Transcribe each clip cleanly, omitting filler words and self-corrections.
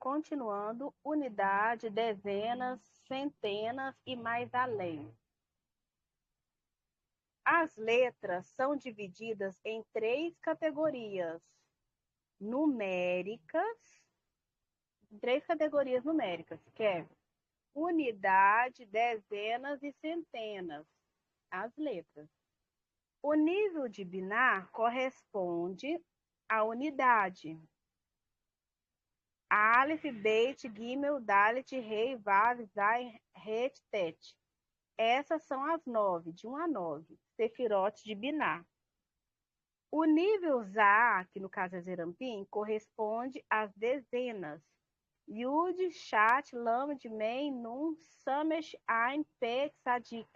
Continuando, unidade, dezenas, centenas e mais além. As letras são divididas em 3 categorias numéricas, que é unidade, dezenas e centenas, as letras. O nível de binar corresponde à unidade. Aleph, Beit, Gimel, Dalet, Rei, Vav, Zayin, Het, Tet. Essas são as 9, de 1 a 9, sefirotes de binar. O nível Zá, que no caso é Zerampim, corresponde às dezenas. Yud, Shat, Lamed, Mem, Nun, Samesh, Ain, Pet, Sadik.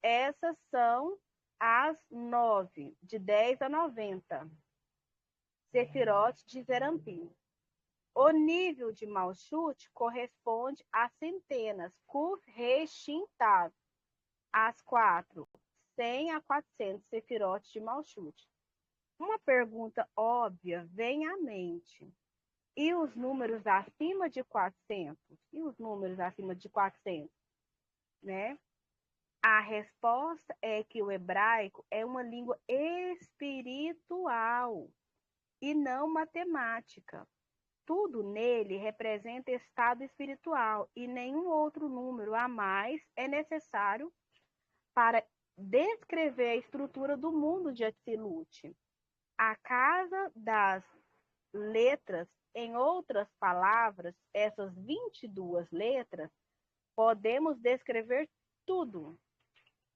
Essas são as 9, de 10 a 90. Sefirotes de Zerampim. O nível de Malchut corresponde às centenas. Kuf, Re, Shin, Tav. As 4, 100 a 400 sefirotes de Malchut. Uma pergunta óbvia vem à mente. E os números acima de 400? E os números acima de 400? Né? A resposta é que o hebraico é uma língua espiritual e não matemática. Tudo nele representa estado espiritual e nenhum outro número a mais é necessário para descrever a estrutura do mundo de Atzilut. A casa das letras, em outras palavras, essas 22 letras, podemos descrever tudo,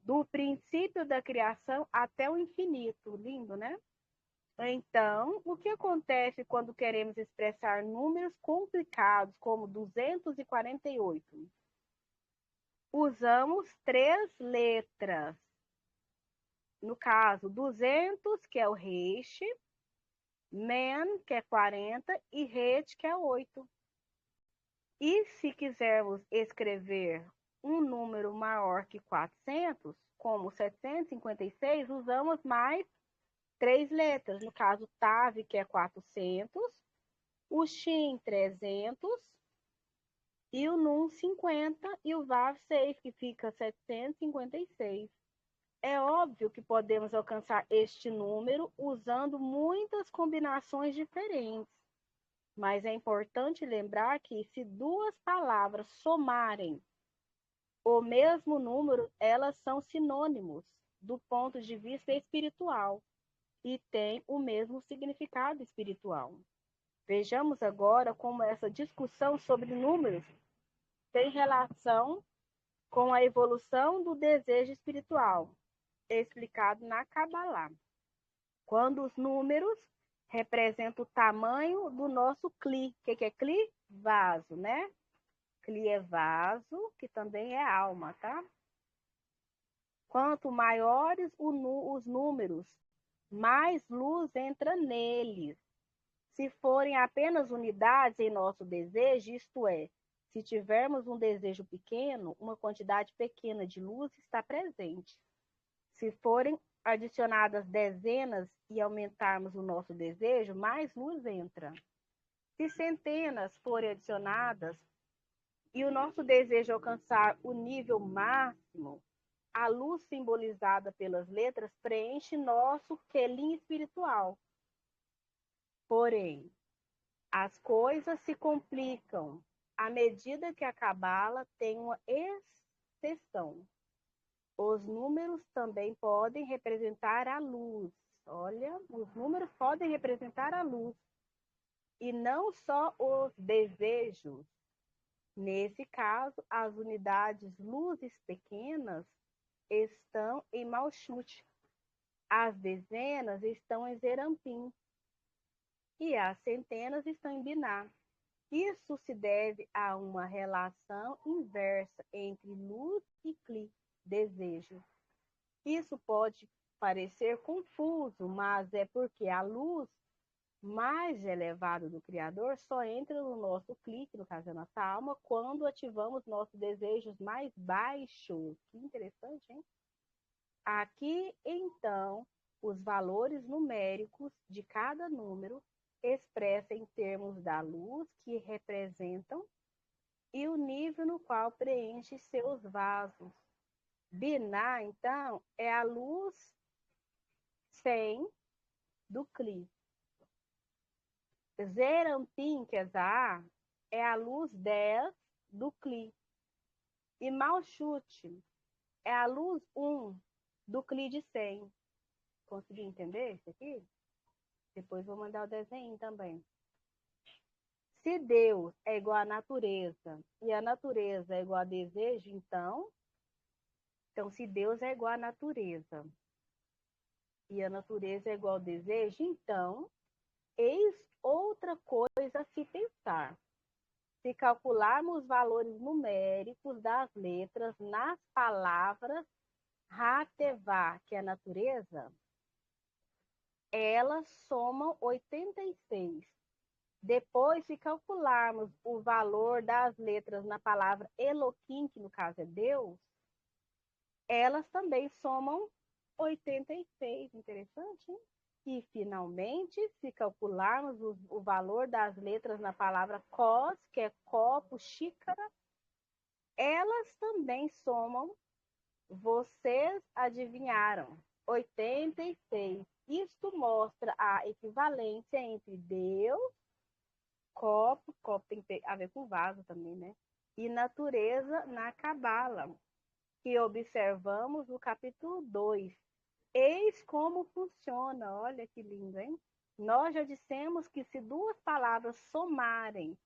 do princípio da criação até o infinito. Lindo, né? Então, o que acontece quando queremos expressar números complicados, como 248? Usamos 3 letras. No caso, 200, que é o Reish, Men, que é 40, e Het, que é 8. E se quisermos escrever um número maior que 400, como 756, usamos mais 3 letras. No caso, Tav, que é 400, o Shin, 300, e o Nun, 50, e o Vav, 6, que fica 756. É óbvio que podemos alcançar este número usando muitas combinações diferentes, mas é importante lembrar que se 2 palavras somarem o mesmo número, elas são sinônimos do ponto de vista espiritual e têm o mesmo significado espiritual. Vejamos agora como essa discussão sobre números tem relação com a evolução do desejo espiritual, explicado na Kabbalah. Quando os números representam o tamanho do nosso Kli. O que é Kli? Vaso, né? Kli é vaso, que também é alma, tá? Quanto maiores os números, mais luz entra neles. Se forem apenas unidades em nosso desejo, isto é, se tivermos um desejo pequeno, uma quantidade pequena de luz está presente. Se forem adicionadas dezenas e aumentarmos o nosso desejo, mais luz entra. Se centenas forem adicionadas e o nosso desejo alcançar o nível máximo, a luz simbolizada pelas letras preenche nosso quelim espiritual. Porém, as coisas se complicam à medida que a Cabala tem uma exceção. Os números também podem representar a luz. Olha, os números podem representar a luz. E não só os desejos. Nesse caso, as unidades luzes pequenas estão em Malchut. As dezenas estão em Zerampim. E as centenas estão em Biná. Isso se deve a uma relação inversa entre luz e Kli, desejo. Isso pode parecer confuso, mas é porque a luz mais elevada do Criador só entra no nosso clique, no caso da nossa alma, quando ativamos nossos desejos mais baixos. Que interessante, hein? Aqui, então, os valores numéricos de cada número expressa em termos da luz que representam e o nível no qual preenche seus vasos. Binah, então, é a luz 100 do Kli. Zerampin, Kesar, é a luz 10 do Kli. E Malchut é a luz 1 do Kli de 100. Conseguiu entender isso aqui? Depois vou mandar o desenho também. Se Deus é igual à natureza e a natureza é igual a desejo, então se Deus é igual à natureza e a natureza é igual ao desejo, então eis outra coisa a se pensar. Se calcularmos os valores numéricos das letras nas palavras Hatevá, que é a natureza, elas somam 86. Depois, se calcularmos o valor das letras na palavra Elohim, que no caso é Deus, elas também somam 86. Interessante, hein? E, finalmente, se calcularmos o valor das letras na palavra Kos, que é copo, xícara, elas também somam, vocês adivinharam, 86. Isto mostra a equivalência entre Deus, copo tem a ver com vaso também, né? E natureza na Cabala, que observamos no capítulo 2. Eis como funciona, olha que lindo, hein? Nós já dissemos que se duas palavras somarem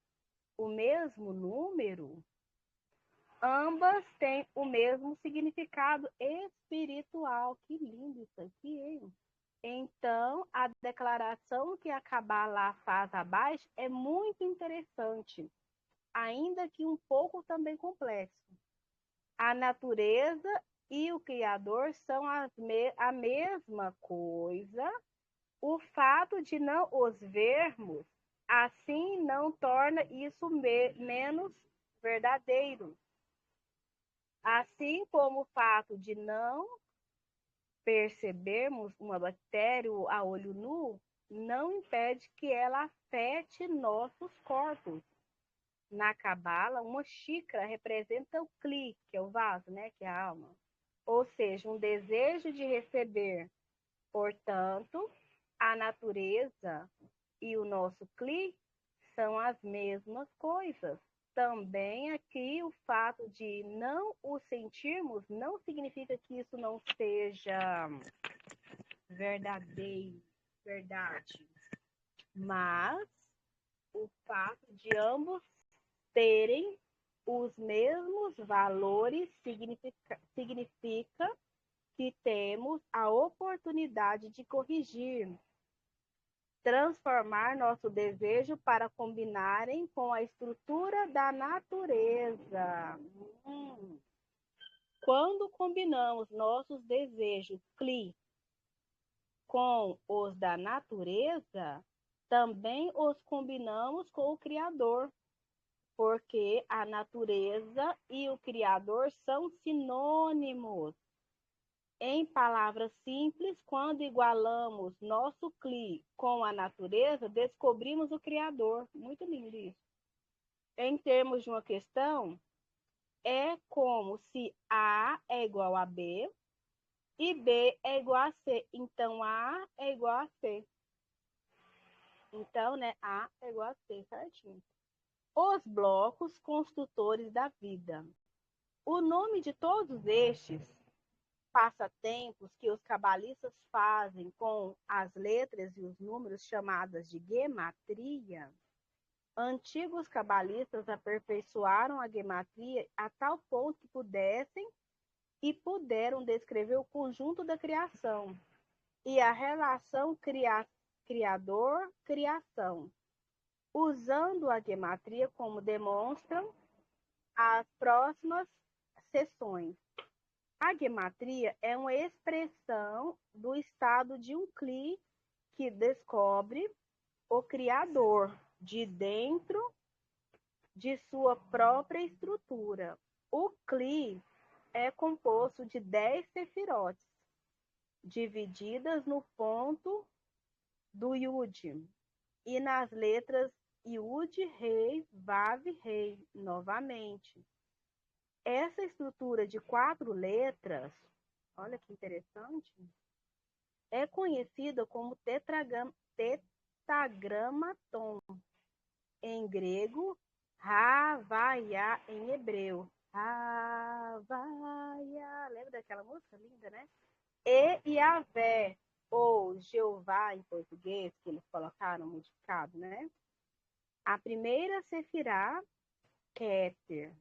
o mesmo número, ambas têm o mesmo significado espiritual. Que lindo isso aqui, hein? Então, a declaração que a Kabbalah faz abaixo é muito interessante, ainda que um pouco também complexo. A natureza e o Criador são a mesma coisa. O fato de não os vermos, assim, não torna isso menos verdadeiro. Assim como o fato de não percebermos uma bactéria a olho nu, não impede que ela afete nossos corpos. Na Cabala, uma xícara representa o Kli, que é o vaso, né, que é a alma. Ou seja, um desejo de receber. Portanto, a natureza e o nosso Kli são as mesmas coisas. Também aqui o fato de não o sentirmos não significa que isso não seja verdadeiro, verdade. Mas o fato de ambos terem os mesmos valores significa que temos a oportunidade de corrigir, transformar nosso desejo para combinarem com a estrutura da natureza. Quando combinamos nossos desejos Kli com os da natureza, também os combinamos com o Criador, porque a natureza e o Criador são sinônimos. Em palavras simples, quando igualamos nosso Kli com a natureza, descobrimos o Criador. Muito lindo isso. Em termos de uma questão, é como se A é igual a B e B é igual a C. Então, A é igual a C. Então, né, A é igual a C, certinho. Os blocos construtores da vida. O nome de todos estes passatempos que os cabalistas fazem com as letras e os números chamadas de gematria, antigos cabalistas aperfeiçoaram a gematria a tal ponto que puderam descrever o conjunto da criação e a relação criador-criação, usando a gematria como demonstram as próximas sessões. A gematria é uma expressão do estado de um Kli que descobre o Criador de dentro de sua própria estrutura. O Kli é composto de 10 sefirotes, divididas no ponto do Yud. e nas letras Yud, Rei, Vav, Rei, novamente. Essa estrutura de 4 letras, olha que interessante, é conhecida como tetragramaton em grego, Havaiá em hebreu. Havaiá, lembra daquela música linda, né? E Yahvé, ou Jeová em português, que eles colocaram modificado, né? A primeira sefirá, Keter,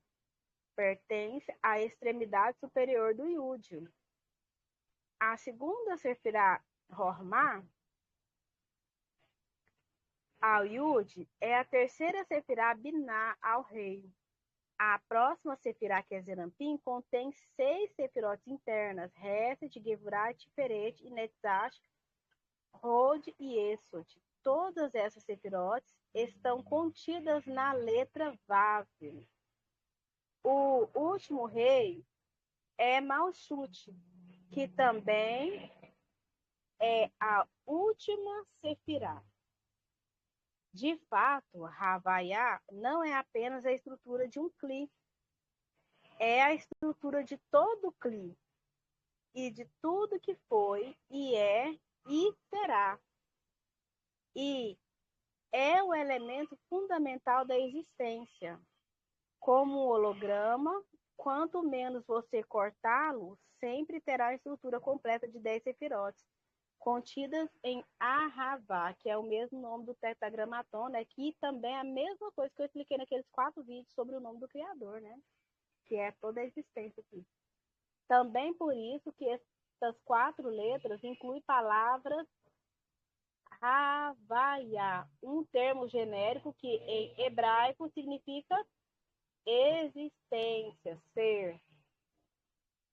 pertence à extremidade superior do Yud. A segunda sefirá, Hormá, ao Yud, é a terceira sefirá Biná ao rei. A próxima sefirá, que é Zerampim, contém 6 sefirotes internas, Hesed, Gevurah, Tiferet, Netzach, Hod e Esod. Todas essas sefirotes estão contidas na letra Vav. O último rei é Malchut, que também é a última sefirá. De fato, Havaiá não é apenas a estrutura de um cli, é a estrutura de todo o cli e de tudo que foi e é e será. E é o elemento fundamental da existência. Como um holograma, quanto menos você cortá-lo, sempre terá a estrutura completa de 10 sefirotes, contidas em Ahavá, que é o mesmo nome do tetragramaton, né? Que também é a mesma coisa que eu expliquei naqueles 4 vídeos sobre o nome do Criador, né? Que é toda a existência aqui. Também por isso que essas 4 letras incluem palavras Havaiá, um termo genérico que em hebraico significa existência, ser.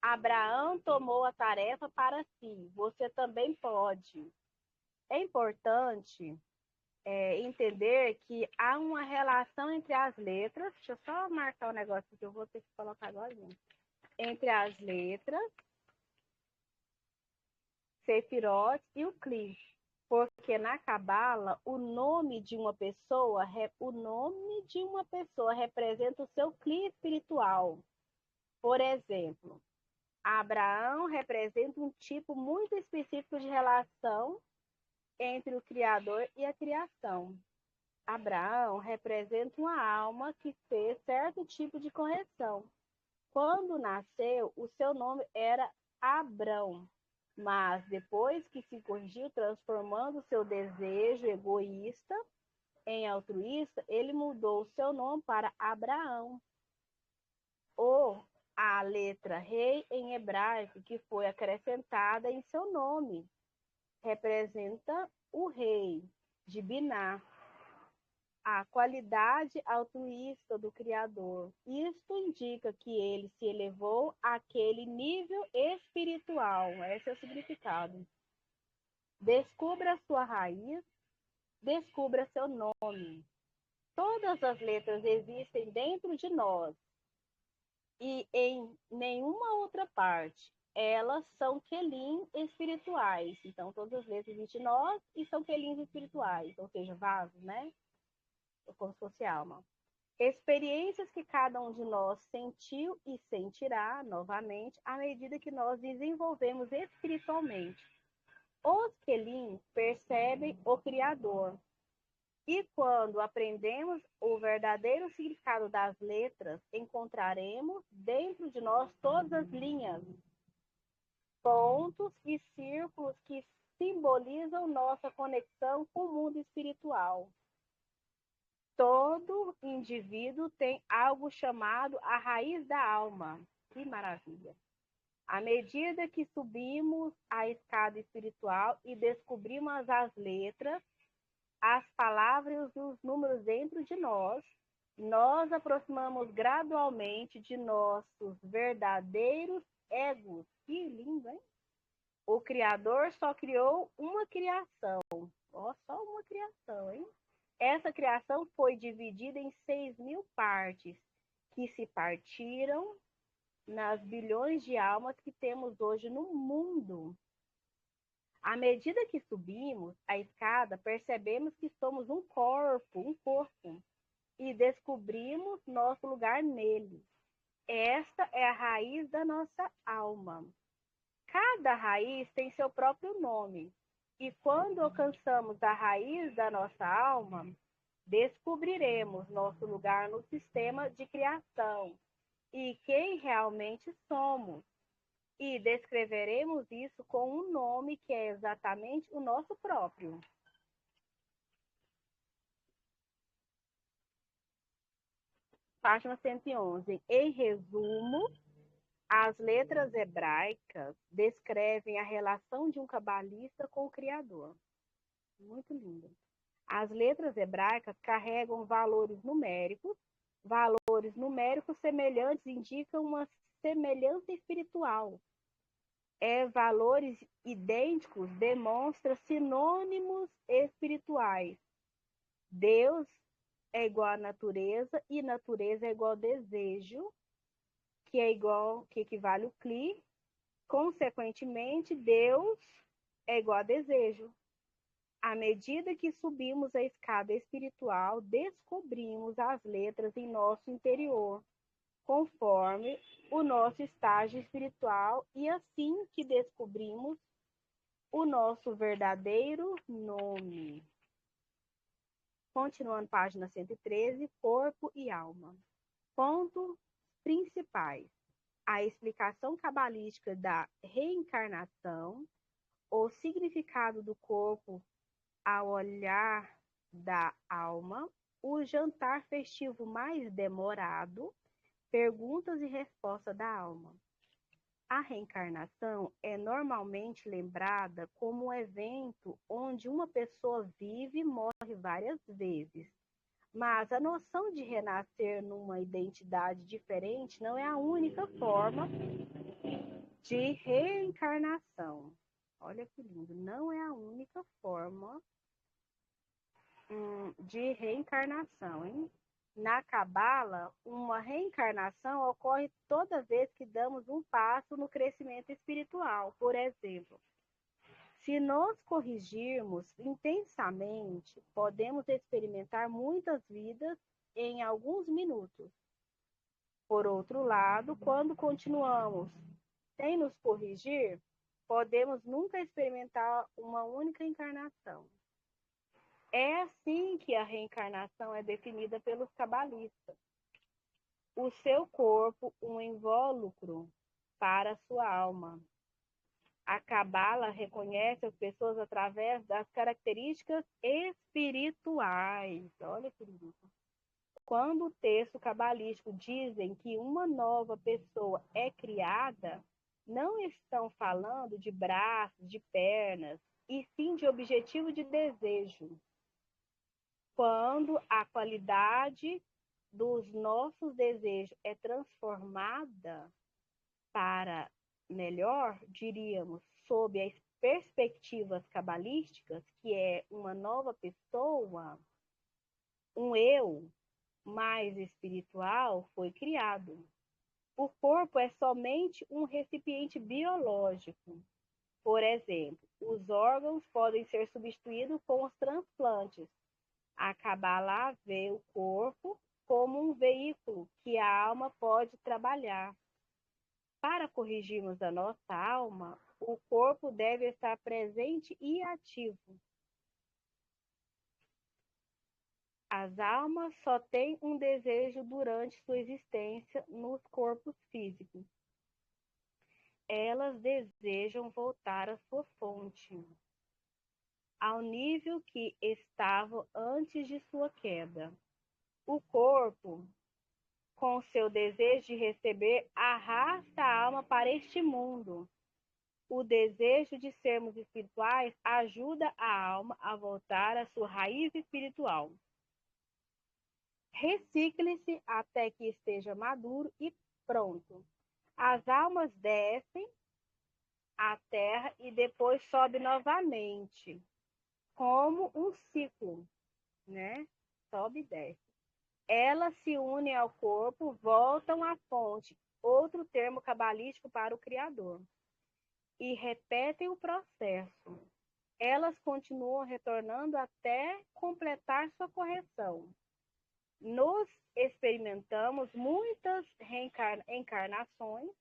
Abraão tomou a tarefa para si, você também pode. É importante entender que há uma relação entre as letras, deixa eu só marcar o negócio que eu vou ter que colocar agora. Entre as letras, Sefirot e o Kli. Porque na Cabala, o nome de uma pessoa representa o seu Kli espiritual. Por exemplo, Abraão representa um tipo muito específico de relação entre o Criador e a criação. Abraão representa uma alma que fez certo tipo de correção. Quando nasceu, o seu nome era Abrão, mas depois que se corrigiu, transformando seu desejo egoísta em altruísta, ele mudou o seu nome para Abraão. Ou a letra rei em hebraico, que foi acrescentada em seu nome, representa o rei de Biná, a qualidade altruísta do Criador. Isto indica que ele se elevou àquele nível espiritual. Esse é o significado. Descubra sua raiz, descubra seu nome. Todas as letras existem dentro de nós e em nenhuma outra parte. Elas são quelim espirituais. Então, todas as letras existem em nós e são quelins espirituais, ou seja, vasos, né? Como se fosse alma. Experiências que cada um de nós sentiu e sentirá novamente à medida que nós desenvolvemos espiritualmente. Os quelim percebem o Criador. E quando aprendemos o verdadeiro significado das letras, encontraremos dentro de nós todas as linhas, pontos e círculos que simbolizam nossa conexão com o mundo espiritual. Todo indivíduo tem algo chamado a raiz da alma. Que maravilha! À medida que subimos a escada espiritual e descobrimos as letras, as palavras e os números dentro de nós, nós aproximamos gradualmente de nossos verdadeiros egos. Que lindo, hein? O Criador só criou uma criação. Ó, só uma criação, hein? Essa criação foi dividida em 6.000 partes, que se partiram nas bilhões de almas que temos hoje no mundo. À medida que subimos a escada, percebemos que somos um corpo, e descobrimos nosso lugar nele. Esta é a raiz da nossa alma. Cada raiz tem seu próprio nome. E quando alcançamos a raiz da nossa alma, descobriremos nosso lugar no sistema de criação e quem realmente somos. E descreveremos isso com um nome que é exatamente o nosso próprio. Página 111. Em resumo, as letras hebraicas descrevem a relação de um cabalista com o Criador. Muito lindo. As letras hebraicas carregam valores numéricos. Valores numéricos semelhantes indicam uma semelhança espiritual. Valores idênticos demonstram sinônimos espirituais. Deus é igual à natureza e natureza é igual ao desejo, que equivale ao CLI. Consequentemente, Deus é igual a desejo. À medida que subimos a escada espiritual, descobrimos as letras em nosso interior, conforme o nosso estágio espiritual, e assim que descobrimos o nosso verdadeiro nome. Continuando, página 113, corpo e alma. Pontos principais. A explicação cabalística da reencarnação, o significado do corpo ao olhar da alma, o jantar festivo mais demorado, perguntas e respostas da alma. A reencarnação é normalmente lembrada como um evento onde uma pessoa vive e morre várias vezes. Mas a noção de renascer numa identidade diferente não é a única forma de reencarnação. Olha que lindo, não é a única forma de reencarnação, hein? Na Cabala, uma reencarnação ocorre toda vez que damos um passo no crescimento espiritual. Por exemplo, se nos corrigirmos intensamente, podemos experimentar muitas vidas em alguns minutos. Por outro lado, quando continuamos sem nos corrigir, podemos nunca experimentar uma única encarnação. É assim que a reencarnação é definida pelos cabalistas. O seu corpo, um invólucro para a sua alma. A Cabala reconhece as pessoas através das características espirituais. Olha que lindo. Quando o texto cabalístico dizem que uma nova pessoa é criada, não estão falando de braços, de pernas, e sim de objetivo de desejo. Quando a qualidade dos nossos desejos é transformada para melhor, diríamos, sob as perspectivas cabalísticas, que é uma nova pessoa, um eu mais espiritual foi criado. O corpo é somente um recipiente biológico. Por exemplo, os órgãos podem ser substituídos com os transplantes. A Cabala vê o corpo como um veículo que a alma pode trabalhar. Para corrigirmos a nossa alma, o corpo deve estar presente e ativo. As almas só têm um desejo durante sua existência nos corpos físicos. Elas desejam voltar à sua fonte, ao nível que estavam antes de sua queda. O corpo, com seu desejo de receber, arrasta a alma para este mundo. O desejo de sermos espirituais ajuda a alma a voltar à sua raiz espiritual. Recicle-se até que esteja maduro e pronto. As almas descem à terra e depois sobem novamente, como um ciclo, né? Sobe e desce. Elas se unem ao corpo, voltam à fonte, outro termo cabalístico para o Criador. e repetem o processo. Elas continuam retornando até completar sua correção. Nós experimentamos muitas encarnações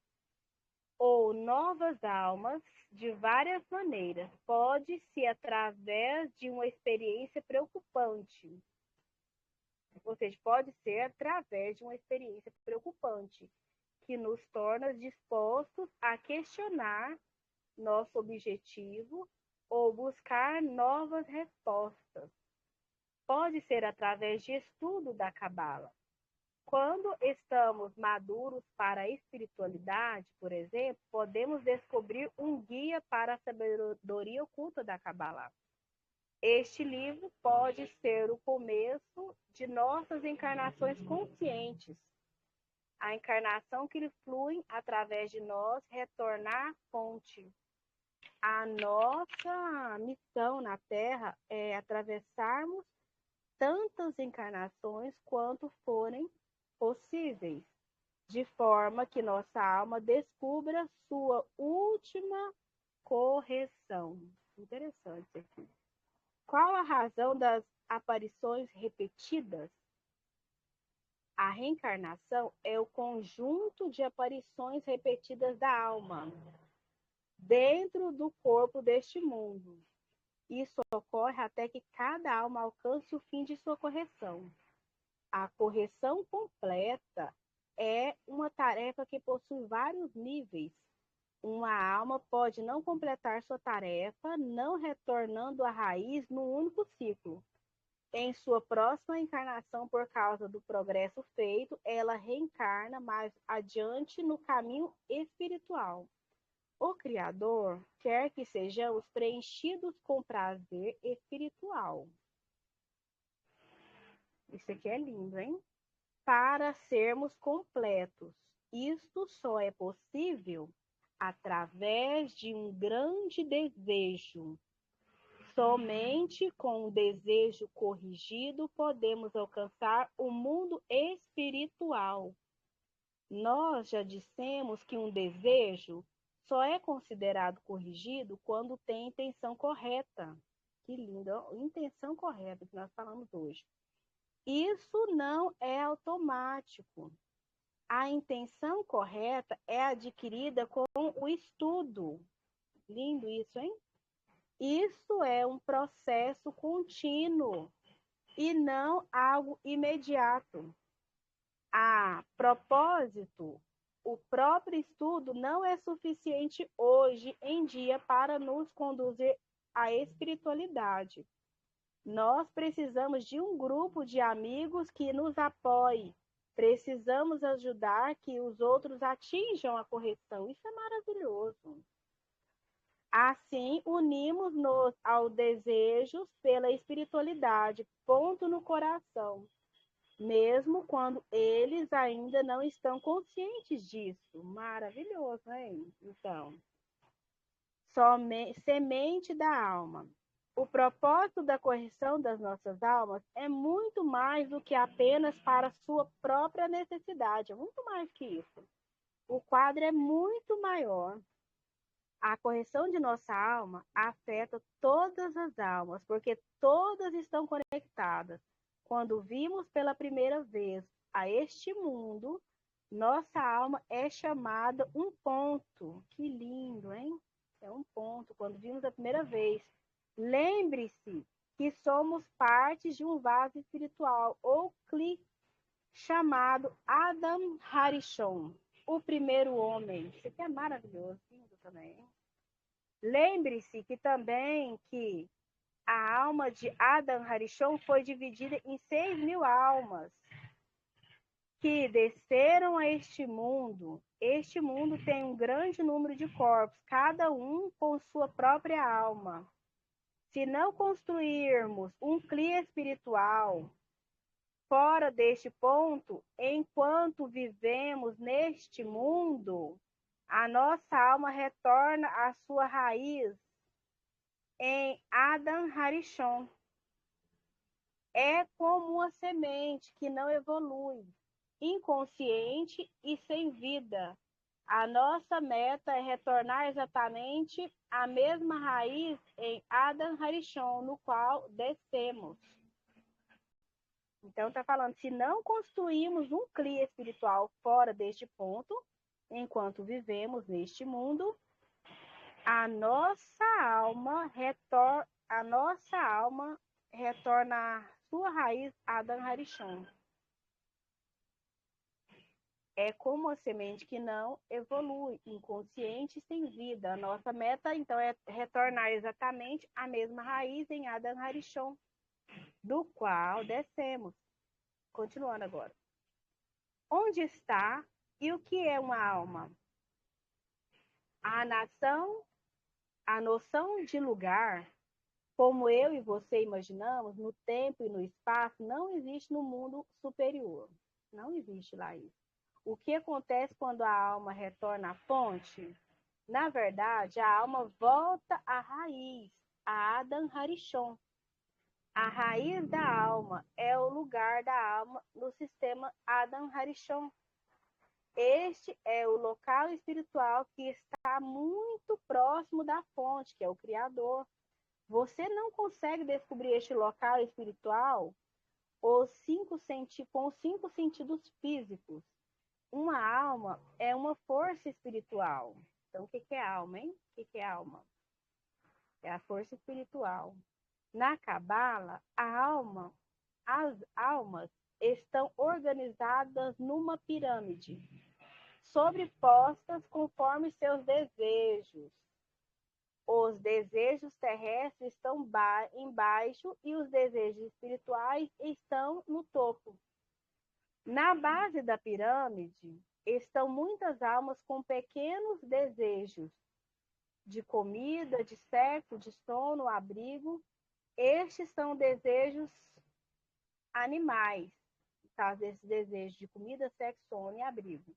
ou novas almas de várias maneiras. Pode-se através de uma experiência preocupante. Ou seja, pode ser através de uma experiência preocupante, que nos torna dispostos a questionar nosso objetivo ou buscar novas respostas. Pode ser através de estudo da Cabala. Quando estamos maduros para a espiritualidade, por exemplo, podemos descobrir um guia para a sabedoria oculta da Cabala. Este livro pode ser o começo de nossas encarnações conscientes. A encarnação que flui através de nós retornar à fonte. A nossa missão na Terra é atravessarmos tantas encarnações quanto forem possíveis, de forma que nossa alma descubra sua última correção. Interessante isso aqui. Qual a razão das aparições repetidas? A reencarnação é o conjunto de aparições repetidas da alma dentro do corpo deste mundo. Isso ocorre até que cada alma alcance o fim de sua correção. A correção completa é uma tarefa que possui vários níveis. Uma alma pode não completar sua tarefa, não retornando à raiz num único ciclo. Em sua próxima encarnação, por causa do progresso feito, ela reencarna mais adiante no caminho espiritual. O Criador quer que sejamos preenchidos com prazer espiritual. Isso aqui é lindo, hein? Para sermos completos. Isto só é possível através de um grande desejo. Somente com um desejo corrigido podemos alcançar o mundo espiritual. Nós já dissemos que um desejo só é considerado corrigido quando tem intenção correta. Que lindo, intenção correta que nós falamos hoje. Isso não é automático. A intenção correta é adquirida com o estudo. Lindo isso, hein? Isso é um processo contínuo e não algo imediato. A propósito, o próprio estudo não é suficiente hoje em dia para nos conduzir à espiritualidade. Nós precisamos de um grupo de amigos que nos apoie. Precisamos ajudar que os outros atinjam a correção. Isso é maravilhoso. Assim, unimos-nos aos desejos pela espiritualidade, ponto no coração, mesmo quando eles ainda não estão conscientes disso. Maravilhoso, hein? Então, semente da alma. O propósito da correção das nossas almas é muito mais do que apenas para sua própria necessidade, é muito mais que isso. O quadro é muito maior. A correção de nossa alma afeta todas as almas, porque todas estão conectadas. Quando vimos pela primeira vez a este mundo, nossa alma é chamada um ponto. Que lindo, hein? É um ponto. Quando vimos a primeira vez, lembre-se que somos partes de um vaso espiritual, ou Kli, chamado Adam Harishon, o primeiro homem. Isso aqui é maravilhoso, lindo também. Lembre-se que também que a alma de Adam Harishon foi dividida em 6.000 almas que desceram a este mundo. Este mundo tem um grande número de corpos, cada um com sua própria alma. Se não construirmos um Kli espiritual fora deste ponto, enquanto vivemos neste mundo, a nossa alma retorna à sua raiz em Adam Harishon. É como uma semente que não evolui, inconsciente e sem vida, A nossa meta é retornar exatamente à mesma raiz em Adam Harishon, no qual descemos. Então, está falando, se não construímos um Kli espiritual fora deste ponto, enquanto vivemos neste mundo, a nossa alma retorna à sua raiz Adam Harishon. É como a semente que não evolui, inconsciente, sem vida. A nossa meta, então, é retornar exatamente à mesma raiz em Adam Harishon, do qual descemos. Continuando agora. Onde está e o que é uma alma? A noção de lugar, como eu e você imaginamos, no tempo e no espaço, não existe no mundo superior. Não existe lá isso. O que acontece quando a alma retorna à fonte? Na verdade, a alma volta à raiz, a Adam Harishon. A raiz da alma é o lugar da alma no sistema Adam Harishon. Este é o local espiritual que está muito próximo da fonte, que é o Criador. Você não consegue descobrir este local espiritual com os 5 sentidos físicos. Uma alma é uma força espiritual. Então, o que é alma, hein? O que é alma? É a força espiritual. Na Cabala, as almas estão organizadas numa pirâmide, sobrepostas conforme seus desejos. Os desejos terrestres estão embaixo e os desejos espirituais estão no topo. Na base da pirâmide estão muitas almas com pequenos desejos de comida, de sexo, de sono, abrigo. Estes são desejos animais, tá? Esses desejos de comida, sexo, sono e abrigo.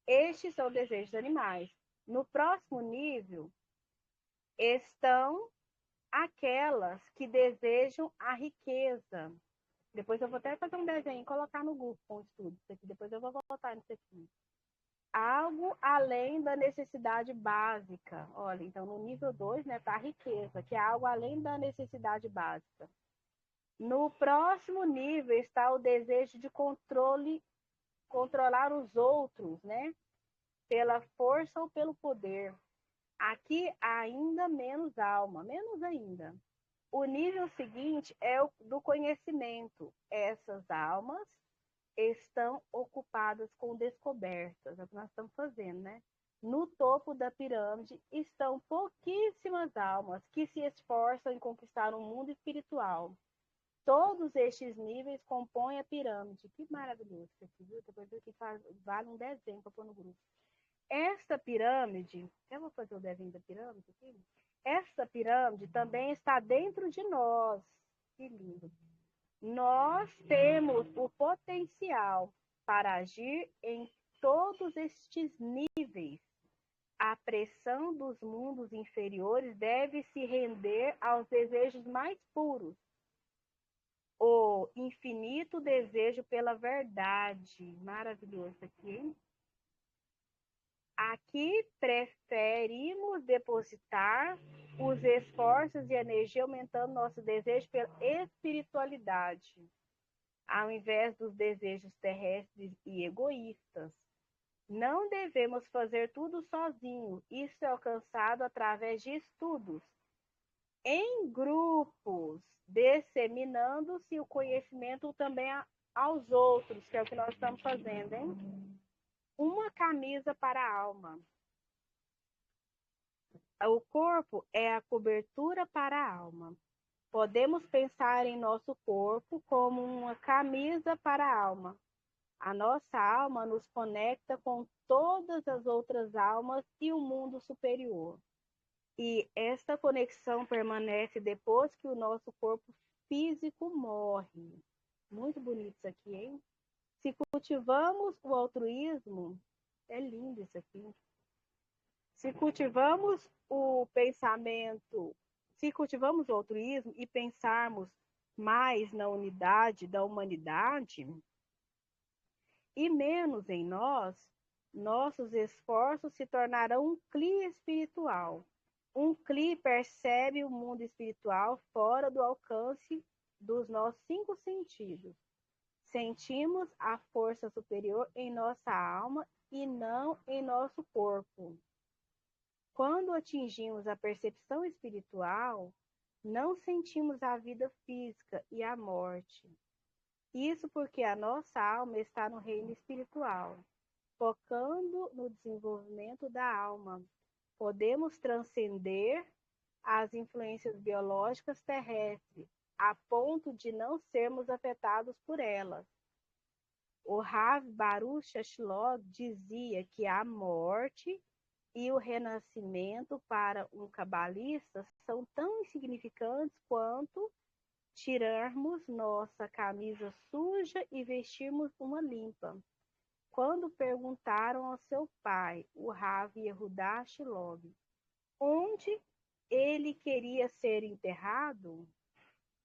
Estes são desejos animais. No próximo nível estão aquelas que desejam a riqueza. Depois eu vou até fazer um desenho e colocar no grupo com o estudo. Depois eu vou voltar nisso aqui. Algo além da necessidade básica. Olha, então no nível 2, né, tá a riqueza, que é algo além da necessidade básica. No próximo nível está o desejo de controlar os outros, né? Pela força ou pelo poder. Aqui ainda menos alma, menos ainda. O nível seguinte é o do conhecimento. Essas almas estão ocupadas com descobertas, é o que nós estamos fazendo, né? No topo da pirâmide estão pouquíssimas almas que se esforçam em conquistar um mundo espiritual. Todos estes níveis compõem a pirâmide. Que maravilhoso isso aqui, viu? Depois aqui vale um desenho para pôr no grupo. Esta pirâmide, eu vou fazer o desenho da pirâmide aqui. Esta pirâmide também está dentro de nós. Que lindo. Nós temos o potencial para agir em todos estes níveis. A pressão dos mundos inferiores deve se render aos desejos mais puros. O infinito desejo pela verdade. Maravilhoso aqui, hein? Aqui preferimos depositar os esforços e energia aumentando nosso desejo pela espiritualidade, ao invés dos desejos terrestres e egoístas. Não devemos fazer tudo sozinho. Isso é alcançado através de estudos, em grupos, disseminando-se o conhecimento também aos outros, que é o que nós estamos fazendo, hein? Uma camisa para a alma. O corpo é a cobertura para a alma. Podemos pensar em nosso corpo como uma camisa para a alma. A nossa alma nos conecta com todas as outras almas e o mundo superior. E esta conexão permanece depois que o nosso corpo físico morre. Muito bonito isso aqui, hein? Se cultivamos o altruísmo, é lindo isso aqui. Se cultivamos o pensamento, se cultivamos o altruísmo e pensarmos mais na unidade da humanidade e menos em nós, Nossos esforços se tornarão um CLI espiritual. Um CLI percebe o mundo espiritual fora do alcance dos nossos 5 sentidos. Sentimos a força superior em nossa alma e não em nosso corpo. Quando atingimos a percepção espiritual, não sentimos a vida física e a morte. Isso porque a nossa alma está no reino espiritual, focando no desenvolvimento da alma. Podemos transcender as influências biológicas terrestres, a ponto de não sermos afetados por elas. O Rav Baruch Shlomo dizia que a morte e o renascimento para um cabalista são tão insignificantes quanto tirarmos nossa camisa suja e vestirmos uma limpa. Quando perguntaram ao seu pai, o Rav Yehudá Shlomo, onde ele queria ser enterrado,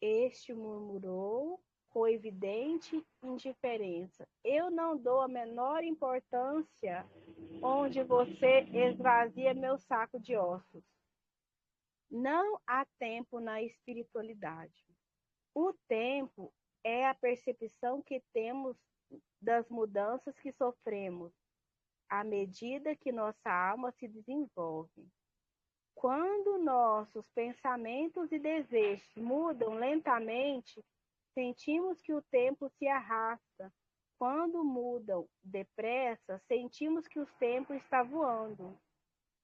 este murmurou com evidente indiferença: eu não dou a menor importância onde você esvazia meu saco de ossos. Não há tempo na espiritualidade. O tempo é a percepção que temos das mudanças que sofremos à medida que nossa alma se desenvolve. Quando nossos pensamentos e desejos mudam lentamente, sentimos que o tempo se arrasta. Quando mudam depressa, sentimos que o tempo está voando.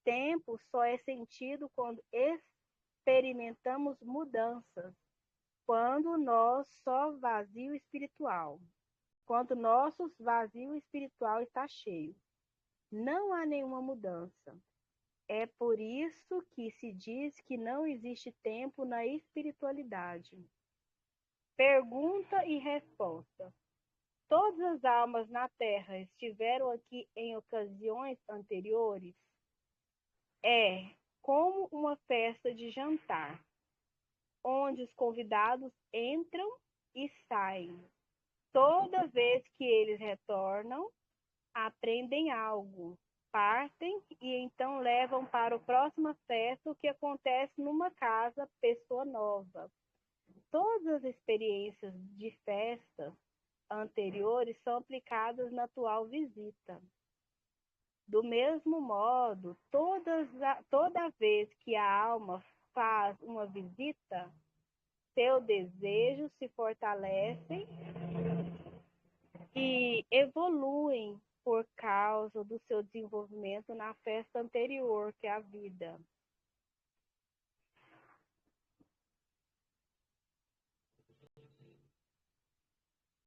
Tempo só é sentido quando experimentamos mudanças. Quando nós só vazio espiritual. Quando nosso vazio espiritual está cheio. Não há nenhuma mudança. É por isso que se diz que não existe tempo na espiritualidade. Pergunta e resposta. Todas as almas na Terra estiveram aqui em ocasiões anteriores? É como uma festa de jantar, onde os convidados entram e saem. Toda vez que eles retornam, aprendem algo, partem e então levam para a próxima festa o que acontece numa casa, pessoa nova. Todas as experiências de festas anteriores são aplicadas na atual visita. Do mesmo modo, toda vez que a alma faz uma visita, seus desejos se fortalecem e evoluem por causa do seu desenvolvimento na festa anterior, que é a vida.